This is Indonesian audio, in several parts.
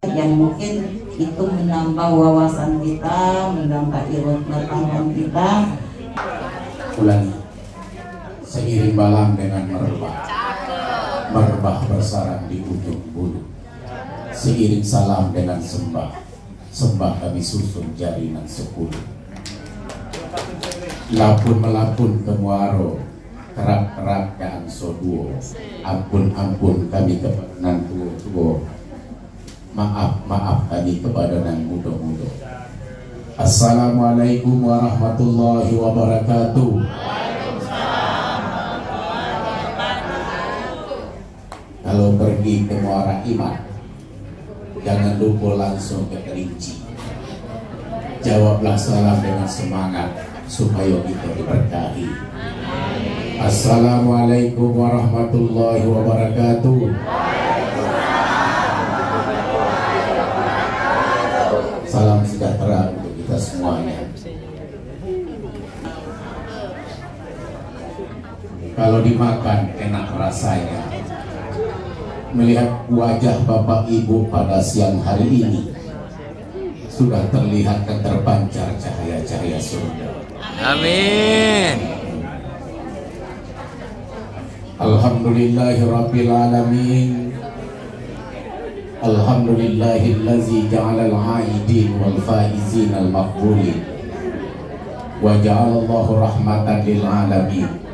yang mungkin itu menambah wawasan kita, menambah ilmu pengetahuan kita. Ulangi, seiring balang dengan merbah bersarang di ujung bulu, seiring salam dengan sembah kami susun jaringan 10. Lapun melapun ke muaro, kerap-kerap dan soduo, ampun kami kepada nan tuo, maaf kami kepada nan mudo. Assalamualaikum warahmatullahi wabarakatuh. Kalau pergi ke muara iman, jangan lupa langsung ke Kerinci. Jawablah salam dengan semangat supaya kita diberkahi. Assalamualaikum warahmatullahi wabarakatuh. Salam sejahtera untuk kita semuanya. Kalau dimakan enak rasanya. Melihat wajah Bapak Ibu pada siang hari ini, sudah terlihat terpancar cahaya-cahaya surga. Amin. Alhamdulillahirabbil alamin. Alhamdulillahillazi ja'alal 'aidin wal faizin al maqbulin wa ja'alallahu rahmatan lil alamin.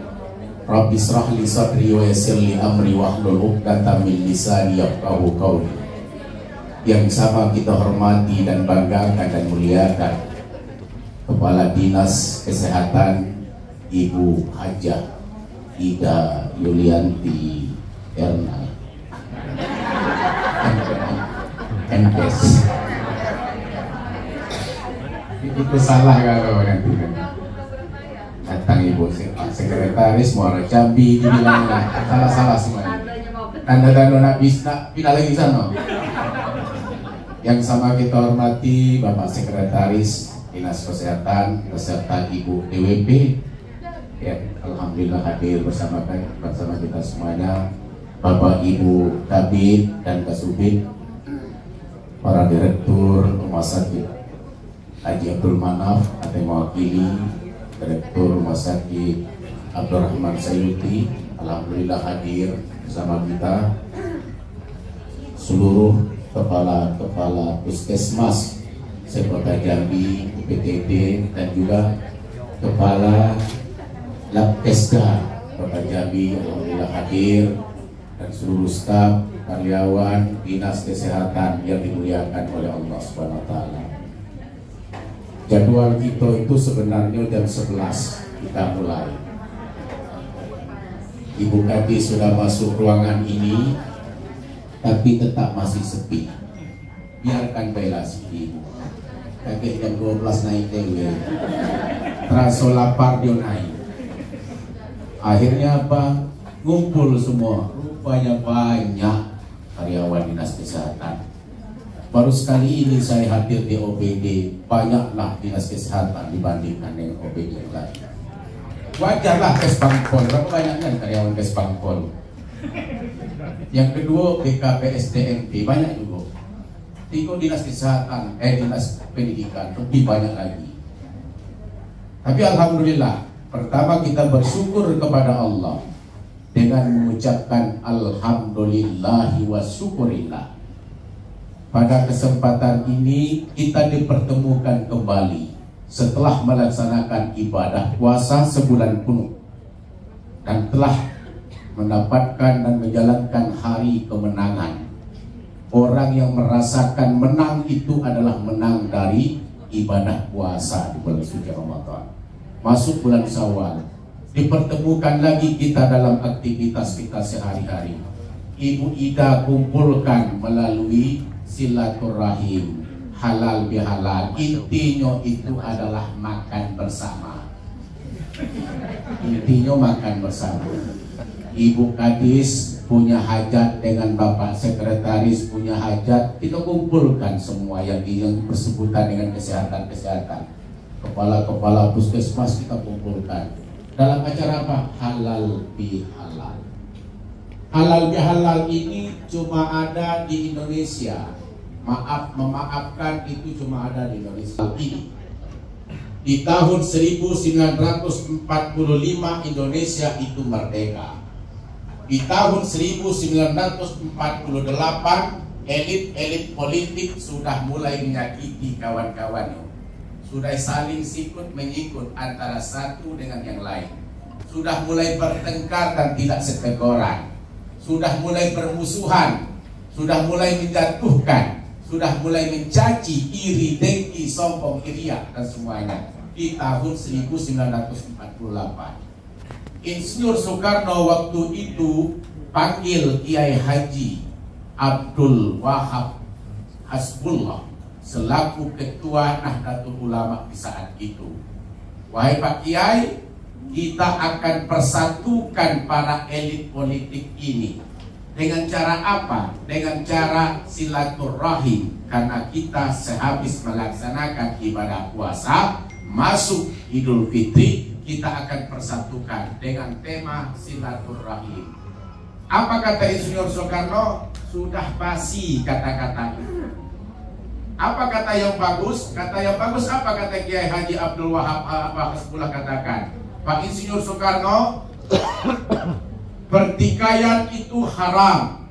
Rabbi israh li sadri wa yassir li amri wahlul 'uqdatam min lisani yafqahu qawli. Yang sama kita hormati dan banggakan dan muliakan Kepala Dinas Kesehatan Ibu Hajah Ida Yulianti Erna MKes. Itu salah kalau nanti datang Ibu Sekretaris Muara Jambi dibilang salah semuanya. Tanda-tanda nak bisa pindah lagi sana. Yang sama kita hormati Bapak Sekretaris Dinas Kesehatan beserta Ibu DWP. Ya, alhamdulillah hadir bersama kita semuanya. Bapak Ibu Kabid dan Kasubid, para direktur Rumah Sakit Haji Abdul Manaf atau mewakili Direktur Rumah Sakit Abdurrahman Sayuti, alhamdulillah hadir bersama kita. Seluruh kepala puskesmas Sekota Jambi, UPTD, dan juga kepala Labkesda Kota Jambi, alhamdulillah hadir, dan seluruh staf, karyawan Dinas Kesehatan yang dimuliakan oleh Allah Subhanahu wa taala. Jadwal kita itu sebenarnya jam 11 kita mulai. Ibu Kati sudah masuk ruangan ini, tapi tetap masih sepi. Biarkan bela sepi. Kakek jam 12 naik dewe. Terasa lapar dia naik. Akhirnya apa? Ngumpul semua. Rupanya banyak karyawan Dinas Kesehatan. Baru sekali ini saya hadir di OPD, banyaklah Dinas Kesehatan dibandingkan dengan OPD yang lain. Wajarlah Kesbangpol, berapa banyaknya karyawan Kesbangpol. Yang kedua BKPSDMP, banyak juga. Tiga Dinas Kesehatan, Dinas Pendidikan, lebih banyak lagi. Tapi alhamdulillah, pertama kita bersyukur kepada Allah dengan mengucapkan alhamdulillahi wa syukurillah. Pada kesempatan ini kita dipertemukan kembali setelah melaksanakan ibadah puasa sebulan penuh dan telah mendapatkan dan menjalankan hari kemenangan. Orang yang merasakan menang itu adalah menang dari ibadah puasa di bulan suci Ramadan. Masuk bulan Syawal, dipertemukan lagi kita dalam aktivitas kita sehari-hari. Ibu Ida kumpulkan melalui silaturahim, halal bihalal. Intinya itu adalah makan bersama. Intinya makan bersama. Ibu Kadis punya hajat dengan Bapak Sekretaris punya hajat, kita kumpulkan semua yang bersebutan dengan kesehatan. Kepala-kepala puskesmas kita kumpulkan. Dalam acara apa? Halal bihalal. Halal bihalal ini cuma ada di Indonesia. memaafkan itu cuma ada di Indonesia ini. Di tahun 1945 Indonesia itu merdeka. Di tahun 1948 elit-elit politik sudah mulai menyakiti kawan-kawannya. Sudah saling sikut menyikut antara satu dengan yang lain. Sudah mulai bertengkar dan tidak seteguran. Sudah mulai bermusuhan. Sudah mulai menjatuhkan. Sudah mulai mencaci, iri, dengki, sombong, iriak dan semuanya. Di tahun 1948 Insinyur Soekarno waktu itu panggil Kiai Haji Abdul Wahab Hasbullah selaku ketua Nahdlatul Ulama di saat itu. Wahai Pak Kiai, kita akan persatukan para elit politik ini. Dengan cara apa? Dengan cara silaturahim. Karena kita sehabis melaksanakan ibadah puasa, masuk Idul Fitri, kita akan persatukan dengan tema silaturahim. Apa kata Insinyur Soekarno? Sudah basi kata-kata itu. Apa kata yang bagus? Kata yang bagus apa kata Kiai Haji Abdul Wahab Hasbullah katakan? Pak Insinyur Soekarno, pertikaian itu haram,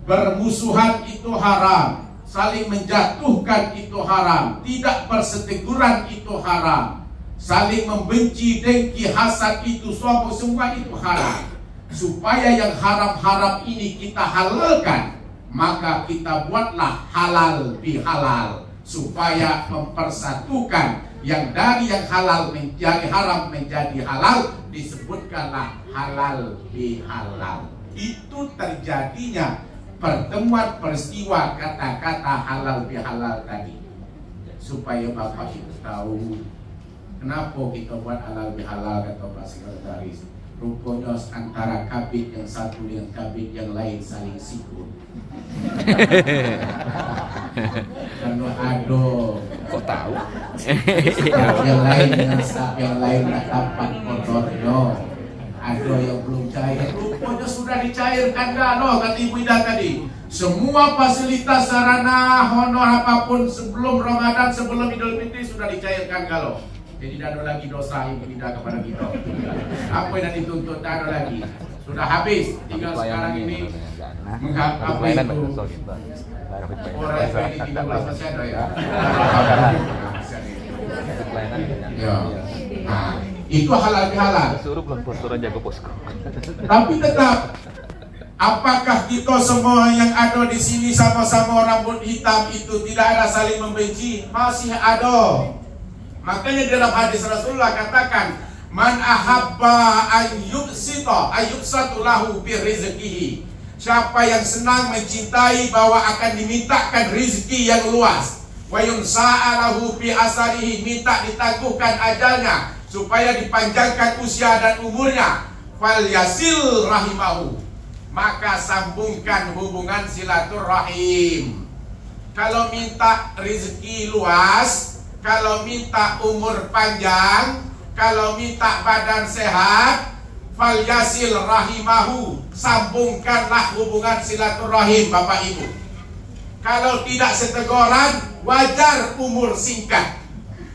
bermusuhan itu haram, saling menjatuhkan itu haram, tidak perseteguran itu haram, saling membenci, dengki, hasad itu semua itu haram. Supaya yang haram-haram ini kita halalkan, maka kita buatlah halal bihalal, supaya mempersatukan yang dari yang halal menjadi haram menjadi halal, disebutkanlah halal bihalal. Itu terjadinya pertemuan peristiwa kata-kata halal bihalal tadi. Supaya Bapak itu tahu kenapa kita buat halal bihalal, kata Pak Sekretaris. Rupanya antara kabit yang satu dengan kabit yang lain saling sikut. Karena ada Kok tahu? yang lain dengan staf yang lain tak dapat motornya. Ada yang belum cair. Rupanya sudah dicairkan dah loh, kata Ibu Ida tadi. Semua fasilitas sarana honor apapun sebelum Ramadan, sebelum Idul Fitri sudah dicairkan kalau. Jadi tidak ada lagi dosa Ibu Ida kepada kita. Apa yang dituntut tidak ada lagi. Sudah habis. Tinggal sekarang ini apa itu orang FPD 13 masih ada ya. Nah, itu halal bihalal. Suruh belum postur jago posko. Tapi tetap, apakah kita semua yang ada di sini sama-sama rambut hitam itu tidak ada saling membenci? Masih ada. Makanya dalam hadis Rasulullah katakan, man ahabba ayyubsatu lahu bi rizqihi. Siapa yang senang mencintai bahwa akan dimintakan rizki yang luas, wa yunsa'alahu bi asarihi, minta ditangguhkan ajalnya supaya dipanjangkan usia dan umurnya, fal yasil rahimahu, maka sambungkan hubungan silaturahim. Kalau minta rizki luas, kalau minta umur panjang, kalau minta badan sehat, fal yasil rahimahu, sambungkanlah hubungan silaturahim Bapak Ibu. Kalau tidak seteguran, wajar umur singkat.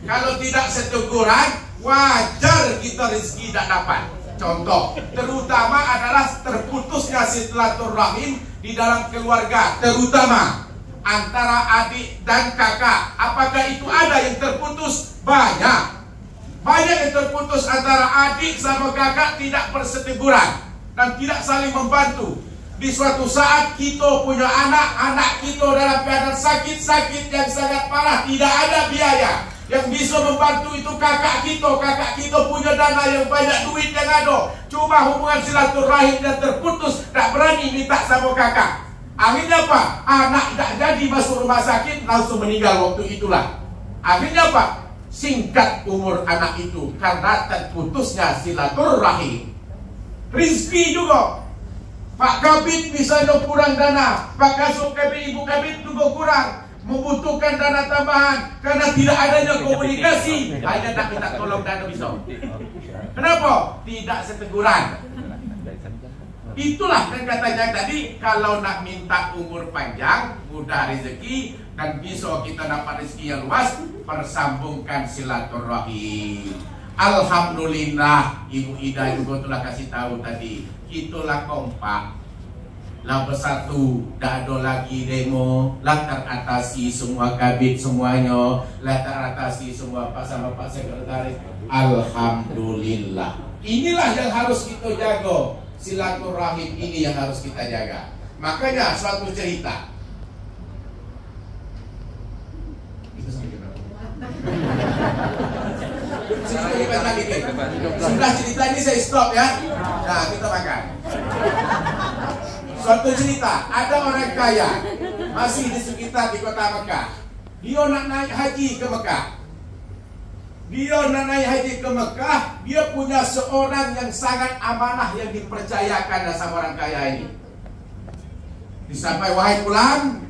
Kalau tidak seteguran, wajar kita rezeki tidak dapat. Contoh, terutama adalah terputusnya silaturahim di dalam keluarga, terutama antara adik dan kakak. Apakah itu ada yang terputus? Banyak. Banyak yang terputus antara adik sama kakak, tidak perseteguran dan tidak saling membantu. Di suatu saat kita punya anak kita dalam keadaan sakit yang sangat parah, tidak ada biaya. Yang bisa membantu itu kakak kita punya dana yang banyak, duit yang ada. Cuma hubungan silaturahim yang terputus, tak berani minta sama kakak. Akhirnya apa? Anak tak jadi masuk rumah sakit, langsung meninggal waktu itulah. Akhirnya apa? Singkat umur anak itu karena terputusnya silaturahim. Rizki juga, Pak Kabit misalnya kurang dana, Pak Kasub Kabit, Ibu Kabit juga kurang, membutuhkan dana tambahan karena tidak adanya komunikasi, hanya tak minta tolong dana bisa. Kenapa? Tidak seteguran. Itulah kan katanya tadi, kalau nak minta umur panjang, mudah rezeki, dan bisa kita dapat rezeki yang luas, persambungkan silaturahim. Alhamdulillah, Ibu Ida juga telah kasih tahu tadi, itulah kompak, lah bersatu, tak ada lagi demo, lah teratasi semua kabit semuanya, lah teratasi semua Pak sama Pak Sekretaris. Alhamdulillah. Inilah yang harus kita jaga, silaturahim ini yang harus kita jaga. Makanya suatu cerita. Sudah cerita ini saya stop ya. Nah, kita makan. Suatu cerita, ada orang kaya masih di sekitar di kota Mekah. Dia nak naik haji ke Mekah. Dia punya seorang yang sangat amanah yang dipercayakan sama orang kaya ini. Disampai, wahai fulan,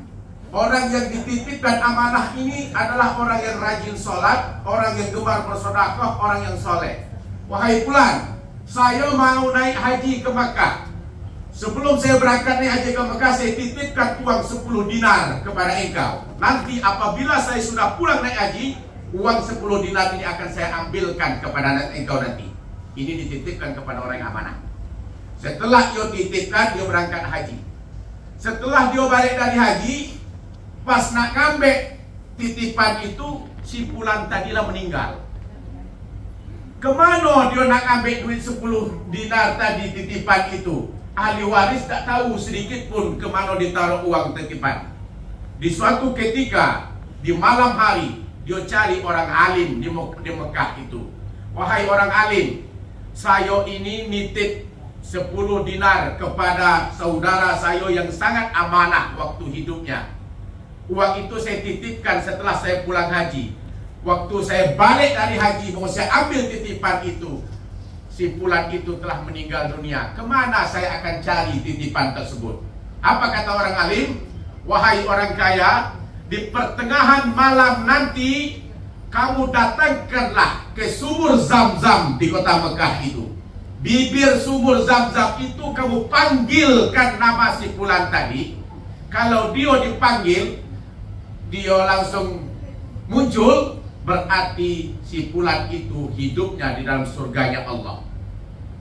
orang yang dititipkan amanah ini adalah orang yang rajin sholat, orang yang gemar bersedekah, orang yang soleh. Wahai fulan, saya mau naik haji ke Mekah. Sebelum saya berangkat naik haji ke Mekah, saya titipkan uang 10 dinar kepada engkau. Nanti apabila saya sudah pulang naik haji, uang 10 dinar ini akan saya ambilkan kepada engkau nanti. Ini dititipkan kepada orang yang amanah. Setelah dia titipkan, dia berangkat haji. Setelah dia balik dari haji, pas nak ngambil titipan itu, si fulan tadilah meninggal. Kemana dia nak ambil duit 10 dinar tadi titipan itu? Ahli waris tak tahu sedikit pun kemana ditaruh uang titipan. Di suatu ketika, di malam hari, dia cari orang alim di Mekah itu. Wahai orang alim, saya ini nitip 10 dinar kepada saudara saya yang sangat amanah waktu hidupnya. Uang itu saya titipkan setelah saya pulang haji. Waktu saya balik dari haji, mau saya ambil titipan itu, si fulan itu telah meninggal dunia. Kemana saya akan cari titipan tersebut? Apa kata orang alim? Wahai orang kaya, di pertengahan malam nanti, kamu datangkanlah ke sumur Zam-Zam di kota Mekah itu. Bibir sumur Zam-Zam itu kamu panggilkan nama si fulan tadi. Kalau dia dipanggil, dia langsung muncul, berarti si fulan itu hidupnya di dalam surganya Allah.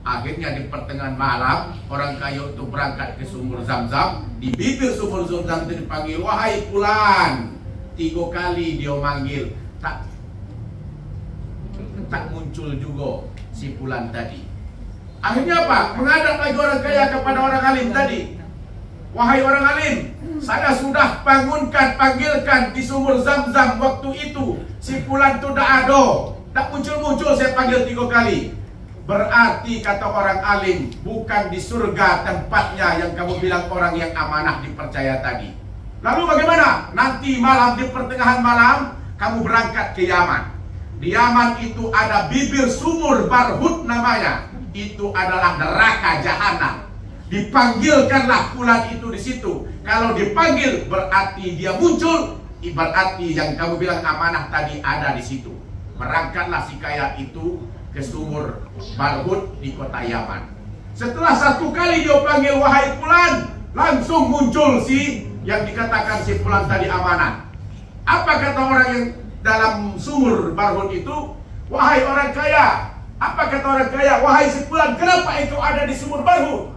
Akhirnya di pertengahan malam, orang kaya itu berangkat ke sumur Zam-Zam. Di bibir sumur Zam-Zam itu dipanggil, wahai fulan. 3 kali dia manggil, tak muncul juga si fulan tadi. Akhirnya apa? Menghadap lagi orang kaya kepada orang alim tadi. Wahai orang alim, saya sudah panggilkan di sumur Zam-Zam waktu itu. Si fulan itu tak ada, tak muncul-muncul, saya panggil 3 kali. Berarti kata orang alim, bukan di surga tempatnya yang kamu bilang orang yang amanah dipercaya tadi. Lalu bagaimana? Nanti malam, di pertengahan malam, kamu berangkat ke Yaman. Di Yaman itu ada bibir sumur Barhut namanya. Itu adalah neraka jahanam. Dipanggilkanlah fulan itu di situ. Kalau dipanggil berarti dia muncul, berarti yang kamu bilang amanah tadi ada di situ. Berangkatlah si kaya itu ke sumur Barhut di kota Yaman. Setelah 1 kali dia panggil wahai fulan, langsung muncul si yang dikatakan si fulan tadi amanah. Apa kata orang yang dalam sumur Barhut itu? Wahai orang kaya, apa kata orang kaya? Wahai si fulan, kenapa engkau ada di sumur Barhut?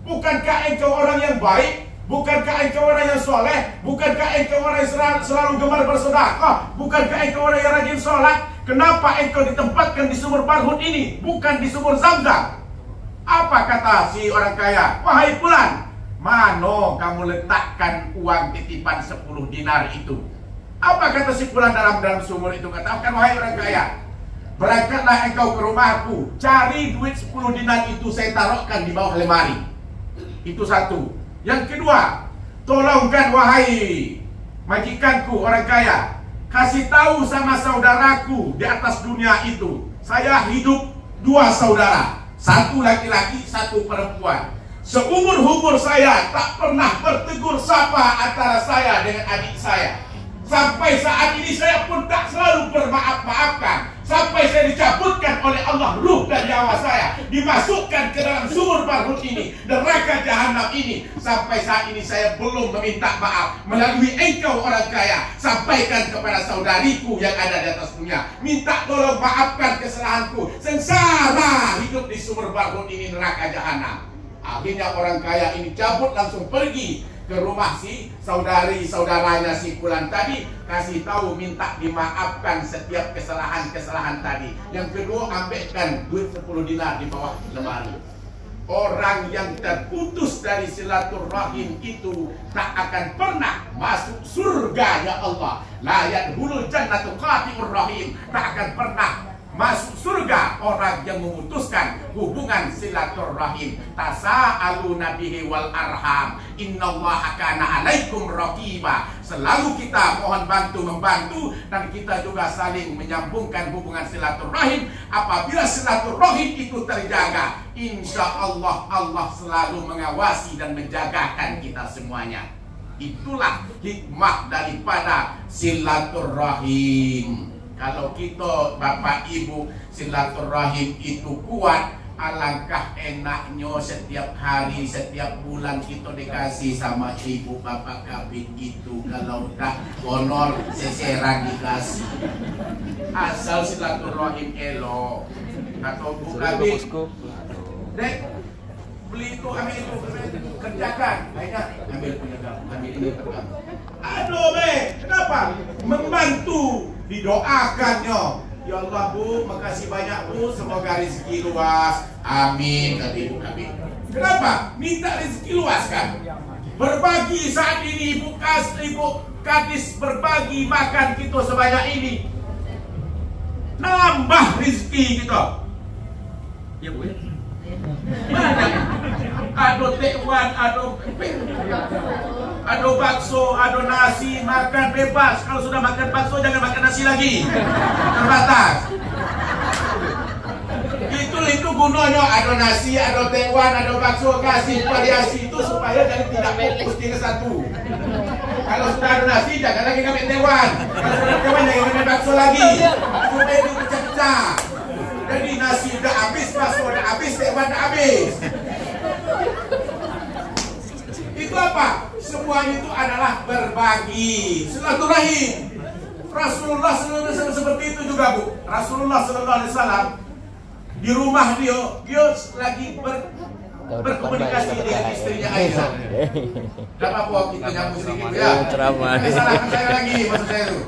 Bukankah engkau orang yang baik? Bukankah engkau orang yang soleh? Bukankah engkau orang yang selalu gemar bersedekah? Bukankah engkau orang yang rajin sholat? Kenapa engkau ditempatkan di sumur Barhut ini, bukan di sumur Zam-Zam? Apa kata si orang kaya? Wahai fulan, mana kamu letakkan uang titipan 10 dinar itu? Apa kata si fulan dalam sumur itu? Katakan, wahai orang kaya, berangkatlah engkau ke rumahku, cari duit 10 dinar itu, saya taruhkan di bawah lemari. Itu satu. Yang kedua, tolongkan wahai majikanku orang kaya, kasih tahu sama saudaraku di atas dunia itu, saya hidup 2 saudara, 1 laki-laki, 1 perempuan. Seumur-umur saya tak pernah bertegur sapa antara saya dengan adik saya. Sampai saat ini saya pun tak selalu bermaaf-maafkan. sampai saya dicabutkan oleh Allah ruh dan nyawa saya, dimasukkan ke dalam sumur barhut ini, neraka jahanam ini. Sampai saat ini saya belum meminta maaf melalui engkau orang kaya. Sampaikan kepada saudariku yang ada di atas dunia, minta tolong maafkan kesalahanku, sengsara hidup di sumur barhut ini, neraka jahanam. Akhirnya orang kaya ini cabut langsung pergi ke rumah si saudaranya si Fulan tadi, kasih tahu minta dimaafkan setiap kesalahan tadi. Yang kedua, ambilkan duit 10 dinar di bawah lemari. Orang yang terputus dari silaturahim itu tak akan pernah masuk surga, ya Allah. La yadkhulul jannatu qati'ur rahim. Tak akan pernah masuk surga orang yang memutuskan hubungan silaturahim. Tasa'aluna bihi wal arham, innallaha kana 'alaikum raqiba. Selalu kita mohon membantu dan kita juga saling menyambungkan hubungan silaturahim. Apabila silaturahim itu terjaga, insya Allah Allah selalu mengawasi dan menjagakan kita semuanya. Itulah hikmah daripada silaturahim. Kalau kita Bapak Ibu silaturahim itu kuat, alangkah enaknya setiap hari, setiap bulan kita dikasih sama ibu bapak kabin itu. Kalau dah honor seseran dikasih, asal silaturahim elok. Atau bu kabin, dek beli itu, ambil itu, kerjakan, akhirnya ambil penyegam, ambil ini pegang. Aduh kenapa? Membantu, didoakannya. Ya Allah Bu, makasih banyak Bu, semoga rezeki luas. Amin, kata ibu kami. Kenapa? Minta rezeki luas kan? Berbagi saat ini ibu kadis berbagi makan kita sebanyak ini, nambah rezeki kita. Ya Bu. Ada tekwan, ada bakso, ada nasi, makan bebas. Kalau sudah makan bakso jangan makan nasi lagi, terbatas. Itu gunanya, ada nasi, ada tekwan, ada bakso, kasih variasi itu supaya jadi tidak fokus di satu. Kalau sudah ada nasi jangan lagi ngambil tekwan, kalau sudah tekwan jangan ngambil bakso lagi, supaya itu pecah-pecah. Jadi nasi udah habis, bakso udah habis, tekwan udah habis. Itu apa? Semuanya itu adalah berbagi, silaturahim. Rasulullah SAW seperti itu juga Bu. Rasulullah SAW di rumah dia lagi berkomunikasi dengan istrinya Aisyah. Tidak apa-apa kita nyambung sedikit ya. Salahkan saya lagi, maksud saya itu.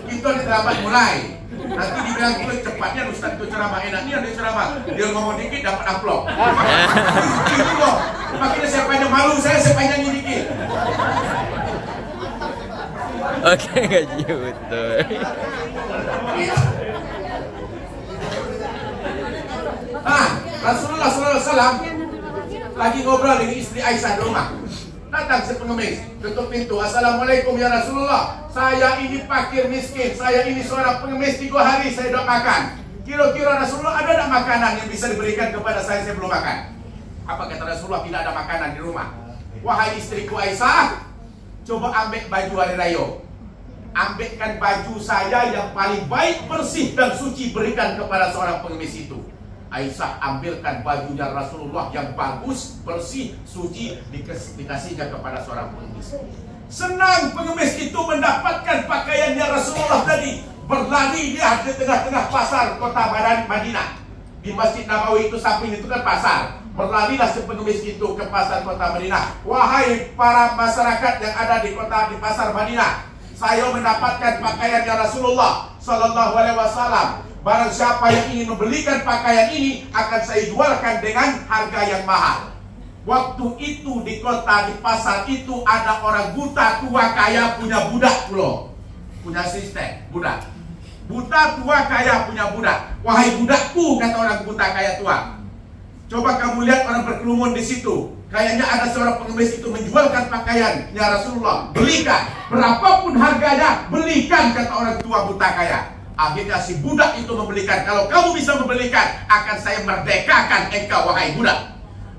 Kita terlambat mulai. Nanti dibilang itu cepatnya Ustaz itu ceramah, enaknya dia ceramah. Dia ngomong dikit dapat amplop. Itu loh. Makanya saya panjang malu, saya panjangin dikit. Oke, gaji betul. Rasulullah SAW lagi ngobrol dengan istri Aisyah di rumah. Datang si pengemis, tutup pintu. Assalamualaikum ya Rasulullah, saya ini fakir miskin, saya ini seorang pengemis, 3 hari saya tidak makan. Kira-kira Rasulullah ada tak makanan yang bisa diberikan kepada saya belum makan? Apa kata Rasulullah? Tidak ada makanan di rumah. Wahai istriku Aisyah, coba ambil baju hari raya, ambilkan baju saya yang paling baik, bersih dan suci, berikan kepada seorang pengemis itu. Aisyah ambilkan bajunya Rasulullah yang bagus, bersih, suci, dikasihnya kepada seorang pengemis. Senang pengemis itu mendapatkan pakaiannya Rasulullah tadi. Berlari dia di tengah-tengah pasar kota Madinah. Di Masjid Nabawi itu samping itu kan pasar. Berlarilah si pengemis itu ke pasar kota Madinah. Wahai para masyarakat yang ada di pasar Madinah, saya mendapatkan pakaiannya Rasulullah Sallallahu Alaihi Wasallam. Barang siapa yang ingin membelikan pakaian ini akan saya jualkan dengan harga yang mahal. Waktu itu di kota, di pasar itu ada orang buta tua kaya punya budak pula. Punya sistem budak. Buta tua kaya punya budak. Wahai budakku, kata orang buta kaya tua, coba kamu lihat orang berkerumun di situ. Kayaknya ada seorang pengemis itu menjualkan pakaian ya Rasulullah. Belikan, berapapun harganya, belikan, kata orang tua buta kaya. Akhirnya si budak itu membelikan. Kalau kamu bisa membelikan, akan saya merdekakan engkau wahai budak.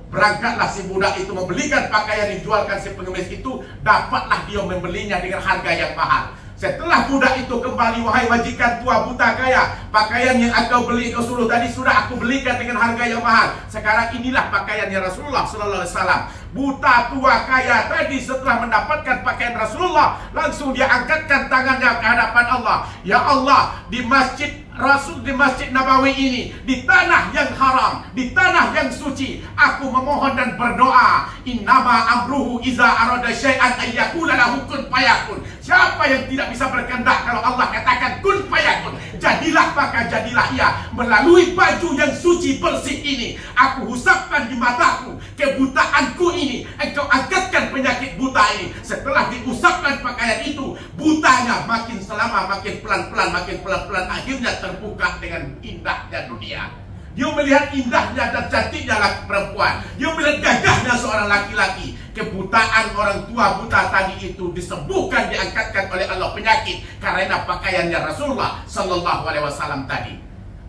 Berangkatlah si budak itu membelikan pakaian yang dijualkan si pengemis itu. Dapatlah dia membelinya dengan harga yang mahal. Setelah budak itu kembali, wahai majikan tua buta kaya, pakaian yang engkau beli, engkau suruh tadi sudah aku belikan dengan harga yang mahal. Sekarang inilah pakaiannya Rasulullah sallallahu alaihi wasallam. Buta tua kaya tadi setelah mendapatkan pakaian Rasulullah, langsung dia angkatkan tangannya ke hadapan Allah. Ya Allah, di masjid Rasul, di Masjid Nabawi ini, di tanah yang haram, di tanah yang suci, aku memohon dan berdoa, innama amruhu iza arada syai'an ayyakuna lahu kun fayakun. Siapa yang tidak bisa berkehendak kalau Allah katakan kun fayakun, jadilah, maka jadilah ia. Melalui baju yang suci bersih ini, aku husapkan di mataku kebutaanku ini, engkau angkatkan penyakit buta ini. Setelah diusapkan pakaian itu, butanya makin selama makin pelan-pelan, akhirnya terbuka dengan indahnya dunia. Dia melihat indahnya dan cantiknya laki perempuan. Dia melihat gagahnya seorang laki-laki. Kebutaan orang tua buta tadi itu disembuhkan, diangkatkan oleh Allah penyakit karena pakaiannya Rasulullah sallallahu alaihi wasallam tadi.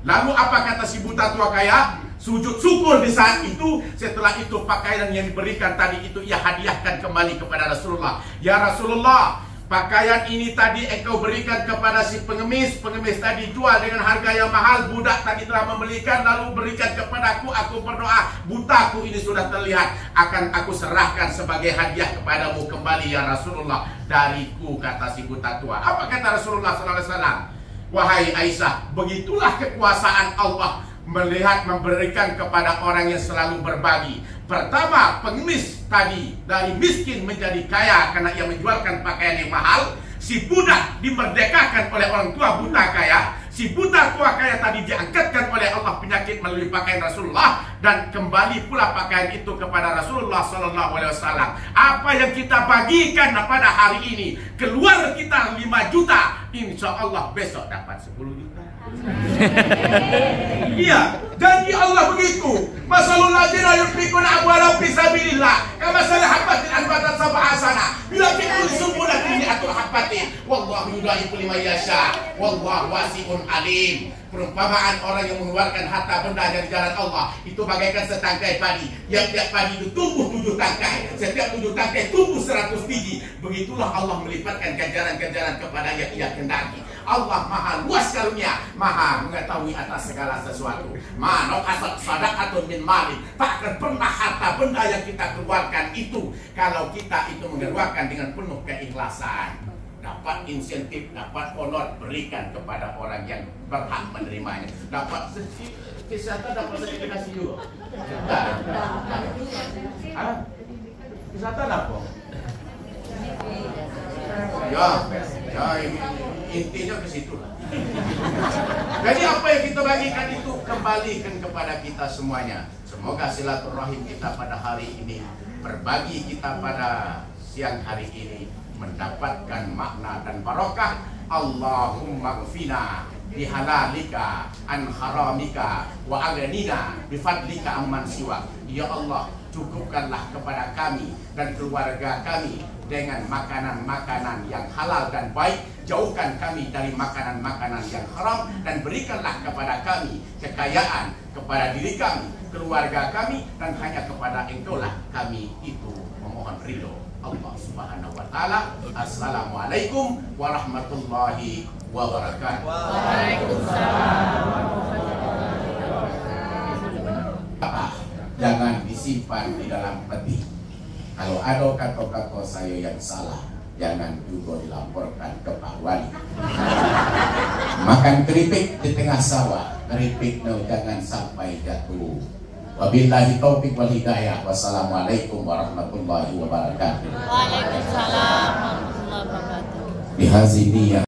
Lalu apa kata si buta tua kaya? Sujud syukur di saat itu. Setelah itu pakaian yang diberikan tadi itu ia hadiahkan kembali kepada Rasulullah. Ya Rasulullah, pakaian ini tadi engkau berikan kepada si pengemis. Pengemis tadi jual dengan harga yang mahal. Budak tadi telah membelikan lalu berikan kepadaku. Aku berdoa, butaku ini sudah terlihat, akan aku serahkan sebagai hadiah kepadamu kembali ya Rasulullah, dariku, kata si buta tua. Apa kata Rasulullah SAW? Wahai Aisyah, begitulah kekuasaan Allah melihat memberikan kepada orang yang selalu berbagi. Pertama, pengemis tadi dari miskin menjadi kaya karena ia menjualkan pakaian yang mahal. Si budak dimerdekakan oleh orang tua buta kaya. Si buta tua kaya tadi diangkatkan oleh Allah penyakit melalui pakaian Rasulullah, dan kembali pula pakaian itu kepada Rasulullah sallallahu alaihi wasallam. Apa yang kita bagikan pada hari ini, keluar kita 5 juta, insya Allah besok dapat 10 juta. Iya, janji Allah begitu. Masalul ladzina yunfiquna amwalahum fi sabilillah kamathali habatin anbatat sab'a sanah bila fi kulli sunbulatin mi'atu habatin wallahu yudha'ifu liman yasha wallahu wasi'un alim. Perumpamaan orang yang mengeluarkan harta benda dari jalan Allah itu bagaikan setangkai padi. Yang tiap padi itu tumbuh 7 tangkai. Setiap 7 tangkai tumbuh 100 biji. Begitulah Allah melipatkan ganjaran-ganjaran kepada yang ia kehendaki. Allah maha luas karunia, maha mengetahui atas segala sesuatu. Manok asal sadaqatun min malin, tak akan pernah harta benda yang kita keluarkan itu, kalau kita itu mengeluarkan dengan penuh keikhlasan, dapat insentif, dapat honor, berikan kepada orang yang berhak menerimanya. Dapat kesehatan, dapat sertifikasi juga. Kesehatan apa? Ya, intinya ke situ. Jadi apa yang kita bagikan itu kembalikan kepada kita semuanya. Semoga silaturahim kita pada hari ini, berbagi kita pada siang hari ini, mendapatkan makna dan barokah. Allahumma gfina bihalalika an haramika wa aghnina bifadlika amman siwa. Ya Allah, cukupkanlah kepada kami dan keluarga kami dengan makanan-makanan yang halal dan baik. Jauhkan kami dari makanan-makanan yang haram, dan berikanlah kepada kami kekayaan, kepada diri kami, keluarga kami, dan hanya kepada Engkau lah kami itu memohon ridho Allah Subhanahu wa taala. Assalamualaikum warahmatullahi wabarakatuh. Waalaikumsalam. Jangan disimpan di dalam peti. Kalau ada kata-kata saya yang salah, jangan juga dilaporkan ke Pak Wali. Makan keripik di tengah sawah, keripiknya jangan sampai jatuh. Wabillahi taufiq wal hidayah. Wassalamualaikum warahmatullahi wabarakatuh. Waalaikumsalam warahmatullahi wabarakatuh. Bihaziniya